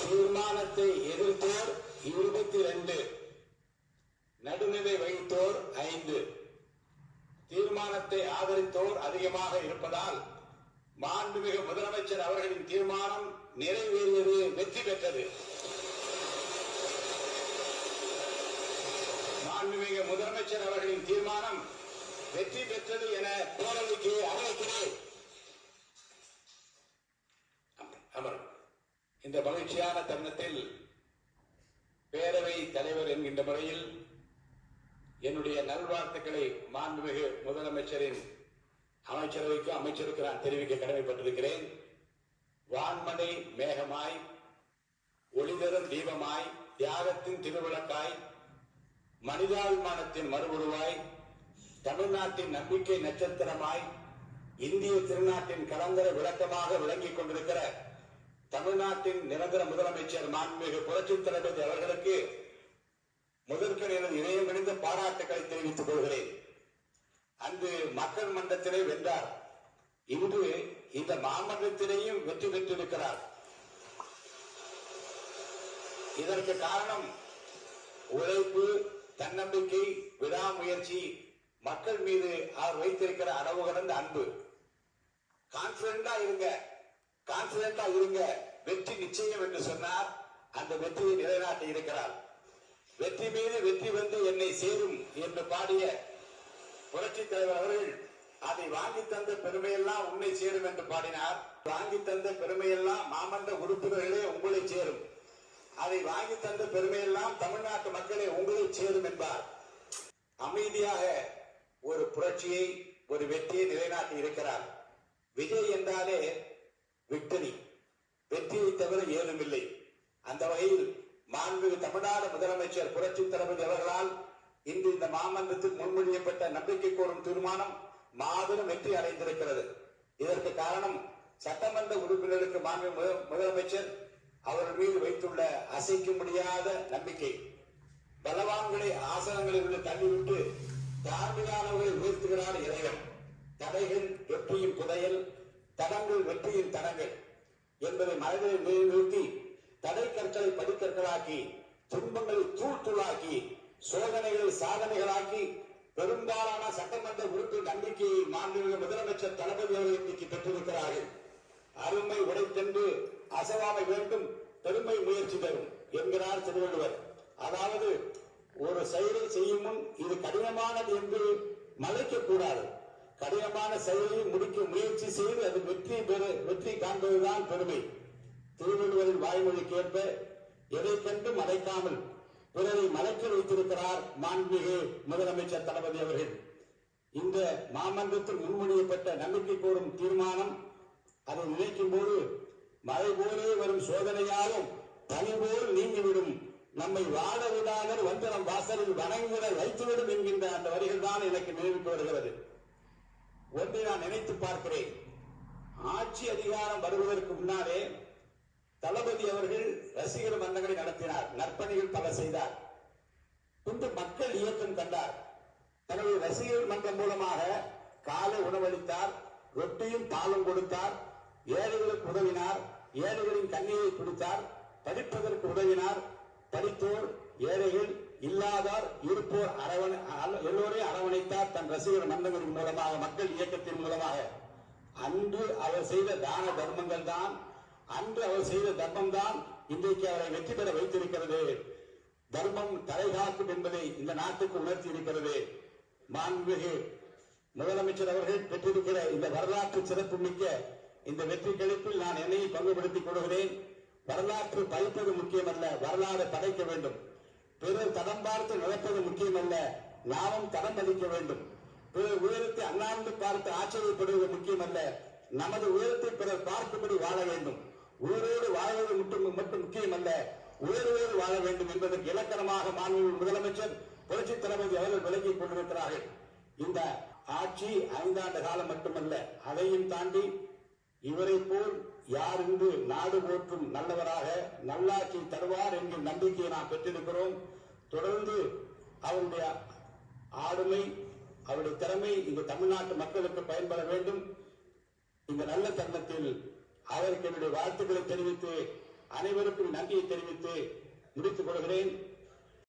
தீர்மானத்தை எதிர்த்தோர் 22, நடுநிலை வைத்தோர் 5, தீர்மானத்தை ஆதரித்தோர் அதிகமாக இருப்பதால் மாண்புமிகு முதலமைச்சர் அவர்களின் தீர்மானம் நிறைவேறியது, வெற்றி பெற்றது. மாண்புமிகு முதலமைச்சர் அவர்களின் தீர்மானம் வெற்றி பெற்றது என பேரவைக்கு அறிவிக்கிறேன். இந்த மகிழ்ச்சியான தருணத்தில் பேரவை தலைவர் என்கின்ற முறையில் என்னுடைய நல்வாழ்த்துக்களை மாண்புமிகு முதலமைச்சரின் அமைச்சரவைக்கு அமைச்சருக்கு நான் தெரிவிக்க கடமைப்பட்டிருக்கிறேன். வான்மனை மேகமாய், ஒளிதரும் தீபமாய், தியாகத்தின் திருவிளக்காய், மனிதாபிமானத்தின் மறுவுருவாய், தமிழ்நாட்டின் நம்பிக்கை நட்சத்திரமாய், இந்திய திருநாட்டின் கலங்கர விளக்கமாக விளங்கிக் கொண்டிருக்கிற தமிழ்நாட்டின் நிரந்தர முதலமைச்சர் மாண்புமிகு புரட்சித் தலைவர் அவர்களுக்கு முதற்கண் எனது இதயம் கணிந்த பாராட்டுக்களை தெரிவித்துக் கொள்கிறேன். அன்று மக்கள் மன்றத்திலே வென்றார், இன்று இந்த மாமன்றத்திலேயும் வெற்றி பெற்றிருக்கிறார். இதற்கு காரணம் உழைப்பு, தன்னம்பிக்கை, விடாமுயற்சி, மக்கள் மீது அவர் வைத்திருக்கிற அளவு கடந்த அன்பு. கான்பிடண்டா இருங்க, வெற்றி நிச்சயம் என்று சொன்னார். அந்த வெற்றியை நிலைநாட்டி இருக்கிறார். வெற்றி மீது வெற்றி வந்து என்னை சேரும் என்று பாடிய புரட்சி தலைவர் அவர்கள் அதை வாங்கி தந்த பெருமையெல்லாம் உன்னை சேரும் என்று பாடினார். வாங்கி தந்த பெருமையெல்லாம் மாமன்ற உறுப்பினர்களே உங்களை சேரும், அதை வாங்கி தந்த பெருமையெல்லாம் தமிழ்நாட்டு மக்களே உங்களை சேரும் என்பார். அமைதியாக ஒரு புரட்சியை, ஒரு வெற்றியை நிலைநாட்டி இருக்கிறார். விஜய் என்றாலே விக்டரி, வெற்றியை தவிர ஏதும் இல்லை. அந்த வகையில் மாண்புமிகு தமிழ்நாடு முதலமைச்சர் புரட்சி தளபதி அவர்களால் இன்று இந்த மாமன்றத்தில் முன்மொழியப்பட்ட நம்பிக்கை கோரும் தீர்மானம் மாபெரும் வெற்றி அடைந்திருக்கிறது. இதற்கு காரணம் சட்டமன்ற உறுப்பினருக்கு மாண்புமிகு முதலமைச்சர் அவர்கள் மீது வைத்துள்ள அசைக்க முடியாத நம்பிக்கை. பலவான்களை ஆசனங்களில் இருந்து தள்ளிவிட்டு தாழ்மையானவர்களை உயர்த்துகிறார் இறைவன். தடைகள் வெற்றியின் புதையல், தடங்கள் வெற்றியின் தடங்கள் என்பதை மனதில் நிறுத்தி தடை கற்களை படிக்கற்களாக்கி, துன்பங்களை தூள் தூளாக்கி, சோதனைகளை சாதனைகளாக்கி பெரும்பாலான சட்டமன்ற உறுப்பினர் நம்பிக்கையை மாண்புமிகு முதலமைச்சர் தளபதி அவர்கள் இன்னைக்கு பெற்றிருக்கிறார்கள். அருமை உடைத்தென்று அசையாமை வேண்டும், பெருமை முயற்சி தரும் என்கிறார் திருவள்ளுவர். அதாவது ஒரு செயலை செய்யும் முன் இது கடினமானது என்று மலைக்க கூடாது. கடினமான செயலை முடிக்க முயற்சி செய்து அது வெற்றி காண்பதுதான் பெருமை. திருவள்ளுவரின் வாய்மொழிக்கேற்ப எதை கண்டு மறைக்காமல் பிறரை மலைக்க வைத்திருக்கிறார் மாண்புமிகு முதலமைச்சர் தளபதி அவர்கள். இந்த மாமன்றத்தில் முன்மொழியப்பட்ட நம்பிக்கை கோரும் தீர்மானம் அதை நினைக்கும் போது மழை போலே வரும் சோதனையாலும் பனி போல் நீங்கிவிடும், நம்மை வாழ விடாமல் வந்து நம் வாசலில் வணங்கிட வைத்துவிடும் என்கின்ற அந்த வரிகள் தான் எனக்கு நினைவுக்கு வருகிறது. ஒன்றை நான் நினைத்து பார்க்கிறேன். ஆட்சி அதிகாரம் வருவதற்கு முன்னாலே தளபதி அவர்கள் ரசிகர் மன்றங்களை நடத்தினார், நற்பணிகள் பல செய்தார். பின்பு மக்கள் இயக்கம் கண்டார். தன்னுடைய ரசிகர் மன்றம் மூலமாக காலை உணவளித்தார், ரொட்டியும் பாலும் கொடுத்தார், ஏழைகளுக்கு உதவினார், ஏழைகளின் கண்ணீரை குடித்தார், படிப்பதற்கு உதவினார். படித்தோர், ஏழைகள், இல்லாதார், இருப்போர் எல்லோரையும் அரவணைத்தார் தன் ரசிகர் மன்றங்களின் மூலமாக, மக்கள் இயக்கத்தின் மூலமாக. அன்று அவர் செய்த தான தர்மங்கள் தான், அன்று அவர் செய்த தர்மம் தான் இன்றைக்கு அவரை வெற்றி பெற வைத்திருக்கிறது. தர்மம் தலைகாக்கும் என்பதை இந்த நாட்டுக்கு உணர்த்தி இருக்கிறது. மாண்புமிகு முதலமைச்சர் அவர்கள் பெற்றிருக்கிற இந்த வரலாற்று சிறப்பு மிக்க இந்த வெற்றி கழிப்பில் நான் என்னை பங்குபடுத்திக் கொள்கிறேன். வரலாற்று படிப்பது முக்கியமல்ல, வரலாறு படைக்க வேண்டும். பிறர் தடம் பார்த்து நடப்பது முக்கியமல்ல, நாமும் தடம் பதிக்க வேண்டும். பிறர் உயரத்தை அண்ணாந்து பார்த்து ஆச்சரியப்படுவது முக்கியமல்ல, நமது உயரத்தை பிறர் பார்க்கும்படி வாழ வேண்டும். உயிரோடு வாழ்வது மட்டும் முக்கியமல்ல, உயர்வோடு வாழ வேண்டும் என்பதற்கு இலக்கணமாக மாண்புமிகு முதலமைச்சர் புரட்சி தளபதி அவர்கள் விளக்கிக் கொண்டிருக்கிறார்கள். இந்த ஆட்சி 5 ஆண்டு காலம் மட்டுமல்ல, அதையும் தாண்டி இவரை போல் யார் என்று நாடு போற்றும் நல்லவராக நல்லாட்சி தருவார் என்கிற நம்பிக்கையை நாம் பெற்றிருக்கிறோம். தொடர்ந்து அவருடைய ஆளுமை, அவருடைய திறமை இந்த தமிழ்நாட்டு மக்களுக்கு பயன்பட வேண்டும். இந்த நல்ல தருணத்தில் அவருக்கு என்னுடைய வாழ்த்துக்களை தெரிவித்து அனைவருக்கும் நன்றியை தெரிவித்து முடித்துக் கொள்கிறேன்.